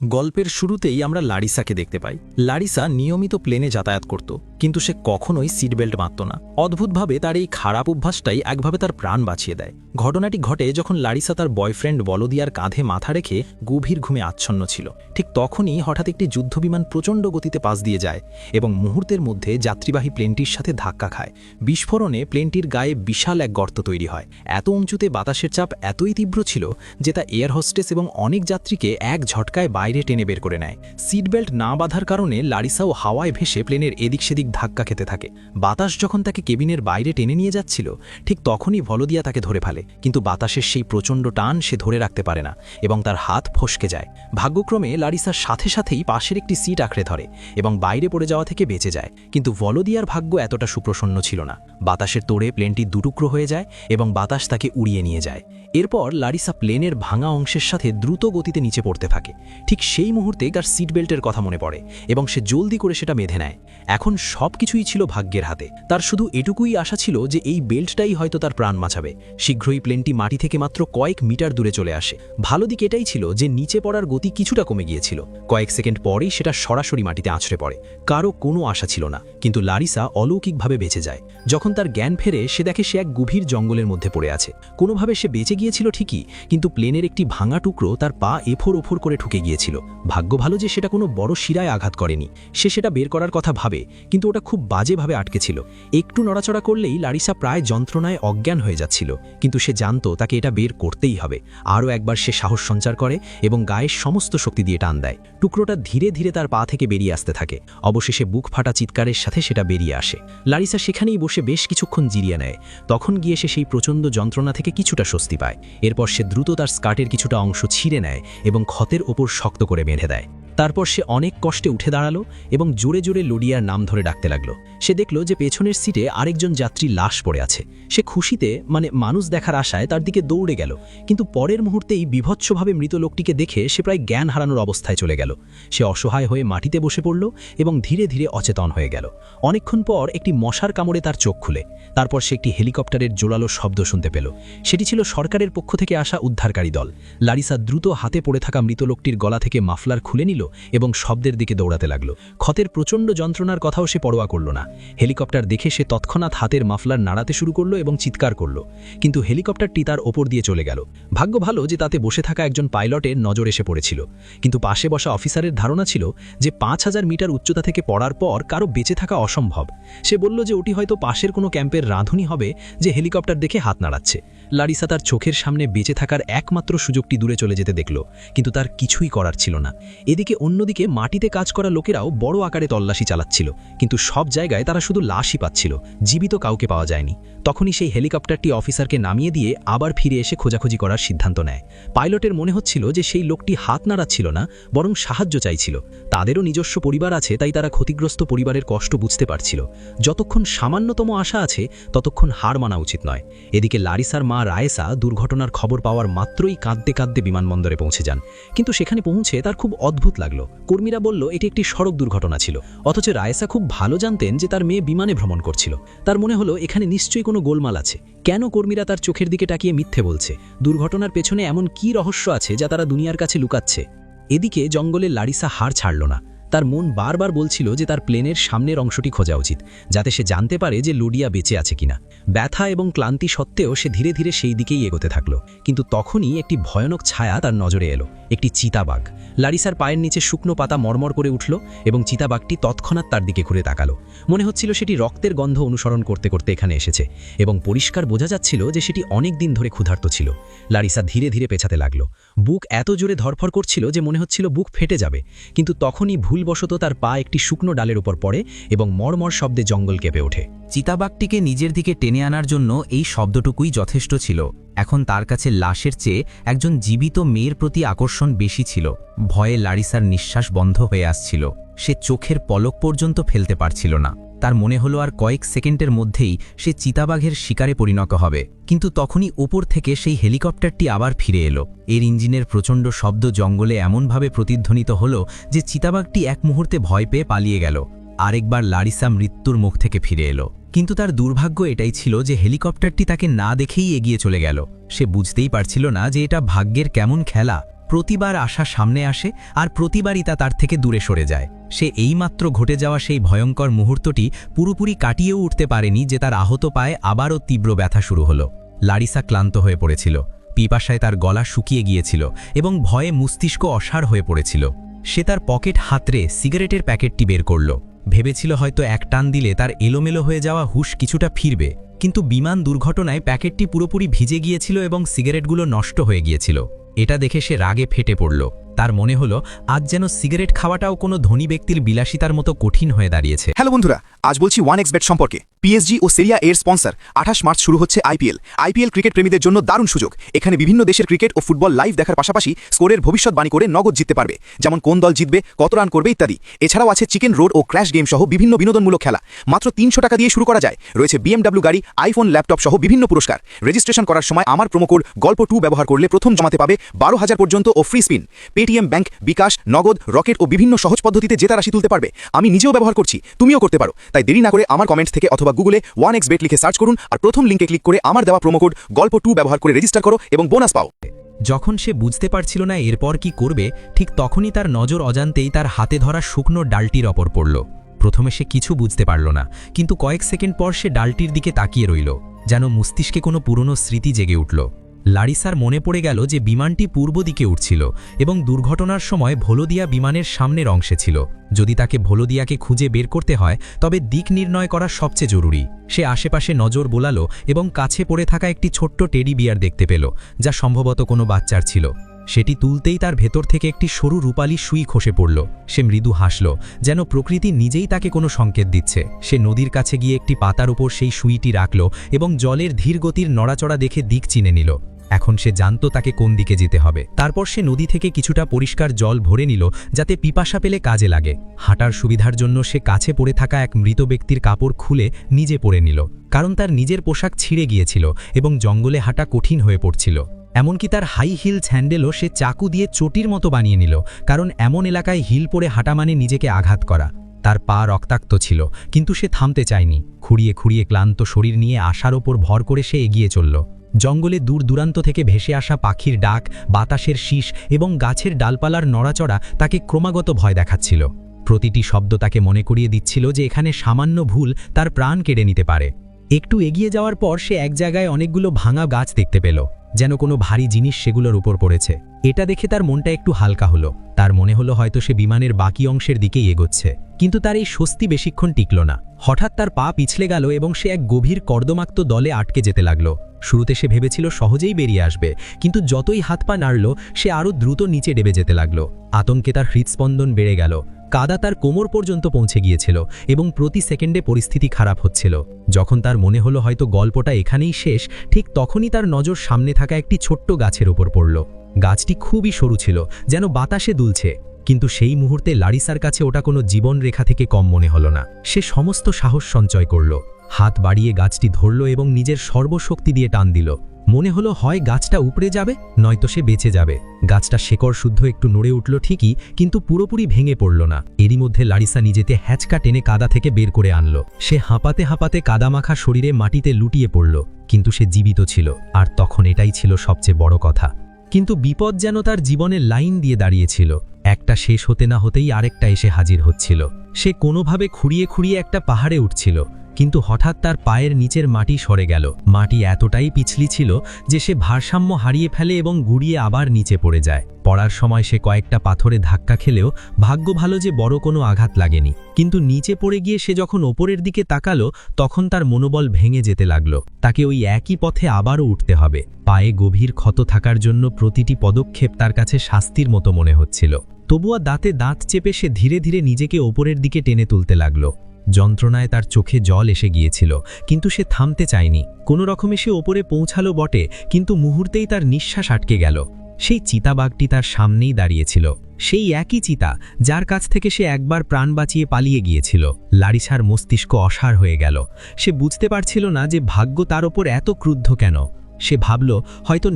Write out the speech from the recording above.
গল্পের শুরুতেই আমরা লারিসাকে দেখতে পাই। লারিসা নিয়মিত প্লেনে যাতায়াত করত, কিন্তু সে কখনোই সিট বেল্ট বাঁধত না। অদ্ভুতভাবে তার এই খারাপ অভ্যাসটাই একভাবে তার প্রাণ বাঁচিয়ে দেয়। ঘটনাটি ঘটে যখন লারিসা তার বয়ফ্রেন্ড বলদিয়ার কাঁধে মাথা রেখে গভীর ঘুমে আচ্ছন্ন ছিল। ঠিক তখনই হঠাৎ একটি যুদ্ধবিমান প্রচণ্ড গতিতে পাশ দিয়ে যায় এবং মুহূর্তের মধ্যে যাত্রীবাহী প্লেনটির সাথে ধাক্কা খায়। বিস্ফোরণে প্লেনটির গায়ে বিশাল এক গর্ত তৈরি হয়। এত উঁচুতে বাতাসের চাপ এতই তীব্র ছিল যে তা এয়ার হোস্টেস এবং অনেক যাত্রীকে এক ঝটকায় বাইরে টেনে বের করে নেয়। সিট বেল্ট না বাঁধার কারণে লারিসাও হাওয়ায় ভেসে প্লেনের এদিক সেদিক ধাক্কা খেতে থাকে। বাতাস যখন তাকে কেবিনের বাইরে টেনে নিয়ে যাচ্ছিল, ঠিক তখনই ভলদিয়া তাকে ধরে ফেলে, কিন্তু বাতাসের সেই প্রচণ্ড টান সে ধরে রাখতে পারে না এবং তার হাত ফসকে যায়। ভাগ্যক্রমে লারিসার সাথে সাথেই পাশের একটি সিট আঁকড়ে ধরে এবং বাইরে পড়ে যাওয়া থেকে বেঁচে যায়। কিন্তু ভলদিয়ার ভাগ্য এতটা সুপ্রসন্ন ছিল না। বাতাসের তোড়ে প্লেনটি দুটুকরো হয়ে যায় এবং বাতাস তাকে উড়িয়ে নিয়ে যায়। এরপর লারিসা প্লেনের ভাঙা অংশের সাথে দ্রুত গতিতে নিচে পড়তে থাকে। ঠিক সেই মুহূর্তে তার সিট বেল্টের কথা মনে পড়ে এবং সে জলদি করে সেটা বেঁধে নেয়। এখন সব কিছুই ছিল ভাগ্যের হাতে। তার শুধু এটুকুই আশা ছিল যে এই বেল্টটাই হয়তো তার প্রাণ বাঁচাবে। শীঘ্রই প্লেনটি মাটি থেকে মাত্র কয়েক মিটার দূরে চলে আসে। ভালো দিক এটাই ছিল যে নিচে পড়ার গতি কিছুটা কমে গিয়েছিল। কয়েক সেকেন্ড পরেই সেটা সরাসরি মাটিতে আছড়ে পড়ে। কারো কোনো আশা ছিল না, কিন্তু লারিসা অলৌকিকভাবে বেঁচে যায়। যখন তার জ্ঞান ফেরে, সে দেখে সে এক গভীর জঙ্গলের মধ্যে পড়ে আছে। কোনোভাবে সে বেঁচে গিয়েছিল ঠিকই, কিন্তু প্লেনের একটি ভাঙা টুকরো তার পা এফোর ওফোর করে ঠুকে গিয়েছিল। ভাগ্য ভালো যে সেটা কোনো বড় শিরায় আঘাত করেনি। সে সেটা বের করার কথা ভাবে, কিন্তু ওটা খুব বাজেভাবে আটকে ছিল। একটু নড়াচড়া করলেই লারিসা প্রায় যন্ত্রণায় অজ্ঞান হয়ে যাচ্ছিল, কিন্তু সে জানত তাকে এটা বের করতেই হবে। আরও একবার সে সাহস সঞ্চার করে এবং গায়ের সমস্ত শক্তি দিয়ে টান দেয়। টুকরোটা ধীরে ধীরে তার পা থেকে বেরিয়ে আসতে থাকে। অবশেষে বুক ফাটা চিৎকারের সাথে সেটা বেরিয়ে আসে। লারিসা সেখানেই বসে বেশ কিছুক্ষণ জিরিয়ে নেয়। তখন গিয়ে সে সেই প্রচণ্ড যন্ত্রণা থেকে কিছুটা স্বস্তি পায়। এরপর সে দ্রুত তার স্কার্টের কিছুটা অংশ ছিঁড়ে নেয় এবং ক্ষতের ওপর শক্ত করে বেঁধে দেয়। তারপর সে অনেক কষ্টে উঠে দাঁড়ালো এবং জোরে জোরে লুডিয়ার নাম ধরে ডাকতে লাগলো। সে দেখল যে পেছনের সিটে আরেকজন যাত্রী লাশ পড়ে আছে। সে খুশিতে মানুষ দেখার আশায় তার দিকে দৌড়ে গেল, কিন্তু পরের মুহূর্তেই বিভৎসভাবে মৃত লোকটিকে দেখে সে প্রায় জ্ঞান হারানোর অবস্থায় চলে গেল। সে অসহায় হয়ে মাটিতে বসে পড়ল এবং ধীরে ধীরে অচেতন হয়ে গেল। অনেকক্ষণ পর একটি মশার কামড়ে তার চোখ খুলে। তারপর সে একটি হেলিকপ্টারের জোরালো শব্দ শুনতে পেল। সেটি ছিল সরকারের পক্ষ থেকে আসা উদ্ধারকারী দল। লারিসা দ্রুত হাতে পড়ে থাকা মৃত লোকটির গলা থেকে মাফলার খুলে নিল এবং শব্দের দিকে দৌড়াতে লাগলো। ক্ষতের প্রচণ্ড যন্ত্রণার কথাও সে পরোয়া করল না। হেলিকপ্টার দেখে সে তৎক্ষণাৎ হাতের মাফলার নাড়াতে শুরু করলো এবং চিৎকার করল, কিন্তু হেলিকপ্টারটি তার ওপর দিয়ে চলে গেল। ভাগ্য ভালো যে তাতে বসে থাকা একজন পাইলটের নজর এসে পড়েছিল, কিন্তু পাশে বসা অফিসারের ধারণা ছিল যে 5000 মিটার উচ্চতা থেকে পড়ার পর কারো বেঁচে থাকা অসম্ভব। সে বলল যে ওটি হয়তো পাশের কোনো ক্যাম্পের রাঁধুনি হবে যে হেলিকপ্টার দেখে হাত নাড়াচ্ছে। লারিসা তার চোখের সামনে বেঁচে থাকার একমাত্র সুযোগটি দূরে চলে যেতে দেখল, কিন্তু তার কিছুই করার ছিল না। এদিকে অন্যদিকে মাটিতে কাজ করা লোকেরাও বড় আকারে তল্লাশি চালাচ্ছিল, কিন্তু সব জায়গায় তারা শুধু লাশই পাচ্ছিল, জীবিত কাউকে পাওয়া যায়নি। তখনই সেই হেলিকপ্টারটি অফিসারকে নামিয়ে দিয়ে আবার ফিরে এসে খোঁজাখুঁজি করার সিদ্ধান্ত নেয়। পাইলটের মনে হচ্ছিল যে সেই লোকটি হাত নাড়াচ্ছিল না, বরং সাহায্য চাইছিল। তাদেরও নিজস্ব পরিবার আছে, তাই তারা ক্ষতিগ্রস্ত পরিবারের কষ্ট বুঝতে পারছিল। যতক্ষণ সামান্যতম আশা আছে ততক্ষণ হার মানা উচিত নয়। এদিকে লারিসার মা রায়েসা দুর্ঘটনার খবর পাওয়ার মাত্রই কাঁদতে কাঁদতে বিমানবন্দরে পৌঁছে যান, কিন্তু সেখানে পৌঁছে তার খুব অদ্ভুত লাগলো। কর্মীরা বলল এটি একটি সড়ক দুর্ঘটনা ছিল, অথচ রায়েসা খুব ভালো জানতেন যে তার মেয়ে বিমানে ভ্রমণ করছিল। তার মনে হলো এখানে নিশ্চয়ই কোনো গোলমাল আছে। কেন কর্মীরা তার চোখের দিকে তাকিয়ে মিথ্যে বলছে? দুর্ঘটনার পেছনে এমন কি রহস্য আছে যা তারা দুনিয়ার কাছে লুকাচ্ছে? এদিকে জঙ্গলে লারিসা হার ছাড়ল না। তার মন বারবার বলছিল যে তার প্লেনের সামনের অংশটি খোঁজা উচিত, যাতে সে জানতে পারে যে লুডিয়া বেঁচে আছে কিনা। ব্যথা এবং ক্লান্তি সত্ত্বেও সে ধীরে ধীরে সেই দিকেই এগোতে থাকলো, কিন্তু তখনই একটি ভয়ানক ছায়া তার নজরে এলো। একটি চিতাবাঘ। লারিসার পায়ের নিচে শুকনো পাতা মরমর করে উঠল এবং চিতাবাঘটি তৎক্ষণাৎ তার দিকে ঘুরে তাকালো। মনে হচ্ছিল সেটি রক্তের গন্ধ অনুসরণ করতে করতে এখানে এসেছে এবং পরিষ্কার বোঝা যাচ্ছিল যে সেটি অনেক দিন ধরে ক্ষুধার্ত ছিল। লারিসা ধীরে ধীরে পেছাতে লাগলো। বুক এত জোরে ধরফর করছিল যে মনে হচ্ছিল বুক ফেটে যাবে, কিন্তু তখনই ভুলবশত তার পা একটি শুকনো ডালের উপর পড়ে এবং মরমর শব্দে জঙ্গল কেঁপে ওঠে। চিতাবাঘটিকে নিজের দিকে টেনে আনার জন্য এই শব্দটুকুই যথেষ্ট ছিল। এখন তার কাছে লাশের চেয়ে একজন জীবিত মেয়ের প্রতি আকর্ষণ বেশি ছিল। ভয়ে লারিসার নিঃশ্বাস বন্ধ হয়ে আসছিল। সে চোখের পলক পর্যন্ত ফেলতে পারছিল না। তার মনে হলো আর কয়েক সেকেন্ডের মধ্যেই সে চিতাবাঘের শিকারে পরিণত হবে। কিন্তু তখনই ওপর থেকে সেই হেলিকপ্টারটি আবার ফিরে এলো। এর ইঞ্জিনের প্রচণ্ড শব্দ জঙ্গলে এমনভাবে প্রতিধ্বনিত হলো যে চিতাবাঘটি এক মুহূর্তে ভয় পেয়ে পালিয়ে গেল। আরেকবার লারিসা মৃত্যুর মুখ থেকে ফিরে এলো, কিন্তু তার দুর্ভাগ্য এটাই ছিল যে হেলিকপ্টারটি তাকে না দেখেই এগিয়ে চলে গেল। সে বুঝতেই পারছিল না যে এটা ভাগ্যের কেমন খেলা। প্রতিবার আশা সামনে আসে আর প্রতিবারই তা তার থেকে দূরে সরে যায়। সে এইমাত্র ঘটে যাওয়া সেই ভয়ঙ্কর মুহূর্তটি পুরোপুরি কাটিয়েও উঠতে পারেনি যে তার আহত পায়ে আবারও তীব্র ব্যথা শুরু হলো। লারিসা ক্লান্ত হয়ে পড়েছিল, পিপাসায় তার গলা শুকিয়ে গিয়েছিল এবং ভয়ে মস্তিষ্ক অসাড় হয়ে পড়েছিল। সে তার পকেট হাতড়ে সিগারেটের প্যাকেটটি বের করল। ভেবেছিল হয়তো এক টান দিলে তার এলোমেলো হয়ে যাওয়া হুঁশ কিছুটা ফিরবে, কিন্তু বিমান দুর্ঘটনায় প্যাকেটটি পুরোপুরি ভিজে গিয়েছিল এবং সিগারেটগুলো নষ্ট হয়ে গিয়েছিল। এটা দেখে সে রাগে ফেটে পড়ল। তার মনে হলো আজ যেন সিগারেট খাওয়াটাও কোনো ধনী ব্যক্তির বিলাসিতার মতো কঠিন হয়ে দাঁড়িয়েছে। হ্যালো বন্ধুরা, আজ বলছি 1xBet সম্পর্কে। পিএসজি ও সেরিয়া এর স্পন্সর 28 মার্চ শুরু হচ্ছে আইপিএল ক্রিকেট প্রেমীদের জন্য দারুণ সুযোগ। এখানে বিভিন্ন দেশের ক্রিকেট ও ফুটবল লাইভ দেখার পাশাপাশি স্কোরের ভবিষ্যৎবাণী করে নগদ জিততে পারবে, যেমন কোন দল জিতবে, কত রান করবে ইত্যাদি। এছাড়াও আছে চিকেন রোড ও ক্র্যাশ গেম সহ বিভিন্ন বিনোদনমূলক খেলা। মাত্র 300 টাকা দিয়ে শুরু করা যায়। রয়েছে BMW গাড়ি, আইফোন, ল্যাপটপ সহ বিভিন্ন পুরস্কার। রেজিস্ট্রেশন করার সময় আমার প্রোমোকোড গল্প2 ব্যবহার করলে প্রথম জমাতে পাবে 12,000 পর্যন্ত ও ফ্রি স্পিন। পেটিএম ব্যাংক, বিকাশ, নগদ, রকেট ও বিভিন্ন সহজ পদ্ধতিতে জেতা রাশি তুলতে পারবে। আমি নিজেও ব্যবহার করছি, তুমিও করতে পারো। তাই দেরি না করে আমার কমেন্টস থেকে অথবা গুগলে 1xBet লিখে সার্চ করুন আর প্রথম লিঙ্কে ক্লিক করে আমার দেওয়া প্রোমোকোড গল্প2 ব্যবহার করে রেজিস্টার করো এবং বোনাস পাও। যখন সে বুঝতে পারছিল না এরপর কি করবে, ঠিক তখনই তার নজর অজান্তেই তার হাতে ধরা শুকনো ডালটির ওপর পড়ল। প্রথমে সে কিছু বুঝতে পারল না, কিন্তু কয়েক সেকেন্ড পর সে ডালটির দিকে তাকিয়ে রইল, যেন মস্তিষ্কে কোনো পুরনো স্মৃতি জেগে উঠল। লারিসার মনে পড়ে গেল যে বিমানটি পূর্ব দিকে উঠছিল এবং দুর্ঘটনার সময় ভোলোদিয়া বিমানের সামনের অংশে ছিল। যদি তাকে ভোলোদিয়াকে খুঁজে বের করতে হয় তবে দিক নির্ণয় করা সবচেয়ে জরুরি। সে আশেপাশে নজর বোলালো এবং কাছে পড়ে থাকা একটি ছোট্ট টেডি বিয়ার দেখতে পেল, যা সম্ভবত কোনো বাচ্চার ছিল। সেটি তুলতেই তার ভেতর থেকে একটি সরু রূপালী সুই খসে পড়ল। সে মৃদু হাসল, যেন প্রকৃতি নিজেই তাকে কোনো সংকেত দিচ্ছে। সে নদীর কাছে গিয়ে একটি পাতার উপর সেই সুইটি রাখল এবং জলের ধীর গতির নড়াচড়া দেখে দিক চিনে নিল। এখন সে জানত তাকে কোন দিকে যেতে হবে। তারপর সে নদী থেকে কিছুটা পরিষ্কার জল ভরে নিল, যাতে পিপাসা পেলে কাজে লাগে। হাঁটার সুবিধার জন্য সে কাছে পড়ে থাকা এক মৃত ব্যক্তির কাপড় খুলে নিজে পরে নিল, কারণ তার নিজের পোশাক ছিঁড়ে গিয়েছিল এবং জঙ্গলে হাঁটা কঠিন হয়ে পড়ছিল। এমনকি তার হাই হিল স্যান্ডেলও সে চাকু দিয়ে চটির মতো বানিয়ে নিল, কারণ এমন এলাকায় হিল পরে হাঁটা মানে নিজেকে আঘাত করা। তার পা রক্তাক্ত ছিল, কিন্তু সে থামতে চায়নি। খুঁড়িয়ে খুঁড়িয়ে ক্লান্ত শরীর নিয়ে আশার ওপর ভর করে সে এগিয়ে চলল। জঙ্গলে দূর দূরান্ত থেকে ভেসে আসা পাখির ডাক, বাতাসের শীষ এবং গাছের ডালপালার নড়াচড়া তাকে ক্রমাগত ভয় দেখাচ্ছিল। প্রতিটি শব্দ তাকে মনে করিয়ে দিচ্ছিল যে এখানে সামান্য ভুল তার প্রাণ কেড়ে নিতে পারে। একটু এগিয়ে যাওয়ার পর সে এক জায়গায় অনেকগুলো ভাঙা গাছ দেখতে পেল, যেন কোনো ভারী জিনিস সেগুলোর উপর পড়েছে। এটা দেখে তার মনটা একটু হালকা হলো। তার মনে হলো হয়তো সে বিমানের বাকি অংশের দিকেই এগোচ্ছে, কিন্তু তার এই স্বস্তি বেশিক্ষণ টিকল না। হঠাৎ তার পা পিছলে গেল এবং সে এক গভীর কর্দমাক্ত দলে আটকে যেতে লাগলো। শুরুতে সে ভেবেছিল সহজেই বেরিয়ে আসবে, কিন্তু যতই হাত পা নাড়ল সে আরও দ্রুত নিচে ডেবে যেতে লাগলো। আতঙ্কে তার হৃদস্পন্দন বেড়ে গেল। কাদা তার কোমর পর্যন্ত পৌঁছে গিয়েছিল এবং প্রতি সেকেন্ডে পরিস্থিতি খারাপ হচ্ছিল। যখন তার মনে হলো হয়তো গল্পটা এখানেই শেষ, ঠিক তখনই তার নজর সামনে থাকা একটি ছোট্ট গাছের উপর পড়ল। গাছটি খুবই সরু ছিল, যেন বাতাসে দুলছে, কিন্তু সেই মুহূর্তে লারিসার কাছে ওটা কোনো জীবন রেখা থেকে কম মনে হলো না। সে সমস্ত সাহস সঞ্চয় করল, হাত বাড়িয়ে গাছটি ধরল এবং নিজের সর্বশক্তি দিয়ে টান দিল। মনে হলো হয় গাছটা উপড়ে যাবে, নয়তো সে বেঁচে যাবে। গাছটা শেকড় শুদ্ধ একটু নড়ে উঠল ঠিকই, কিন্তু পুরোপুরি ভেঙে পড়ল না। এরই মধ্যে লারিসা নিজেতে হ্যাচকা টেনে কাদা থেকে বের করে আনল। সে হাঁপাতে হাঁপাতে কাদামাখা শরীরে মাটিতে লুটিয়ে পড়ল, কিন্তু সে জীবিত ছিল, আর তখন এটাই ছিল সবচেয়ে বড় কথা। কিন্তু বিপদ যেন তার জীবনের লাইন দিয়ে দাঁড়িয়েছিল। একটা শেষ হতে না হতেই আরেকটা এসে হাজির হচ্ছিল। সে কোনোভাবে খুঁড়িয়ে খুঁড়িয়ে একটা পাহাড়ে উঠছিল, কিন্তু হঠাৎ তার পায়ের নিচের মাটি সরে গেল। মাটি এতটাই পিছলি ছিল যে সে ভারসাম্য হারিয়ে ফেলে এবং গুড়িয়ে আবার নিচে পড়ে যায়। পড়ার সময় সে কয়েকটা পাথরে ধাক্কা খেলেও ভাগ্য ভালো যে বড় কোনো আঘাত লাগেনি। কিন্তু নিচে পড়ে গিয়ে সে যখন ওপরের দিকে তাকালো, তখন তার মনোবল ভেঙে যেতে লাগলো। তাকে ওই একই পথে আবারও উঠতে হবে। পায়ে গভীর ক্ষত থাকার জন্য প্রতিটি পদক্ষেপ তার কাছে শাস্তির মতো মনে হচ্ছিল। তবুও দাঁতে দাঁত চেপে সে ধীরে ধীরে নিজেকে ওপরের দিকে টেনে তুলতে লাগলো। যন্ত্রণায় তার চোখে জল এসে গিয়েছিল, কিন্তু সে থামতে চায়নি। কোনো রকমে সে ওপরে পৌঁছালো বটে, কিন্তু মুহূর্তেই তার নিঃশ্বাস আটকে গেল। সেই চিতাবাঘটি তার সামনেই দাঁড়িয়েছিল, সেই একই চিতা যার কাছ থেকে সে একবার প্রাণ বাঁচিয়ে পালিয়ে গিয়েছিল। লারিসার মস্তিষ্ক অসাড় হয়ে গেল। সে বুঝতে পারছিল না যে ভাগ্য তার ওপর এত ক্রুদ্ধ কেন। সে ভাবল হয়তো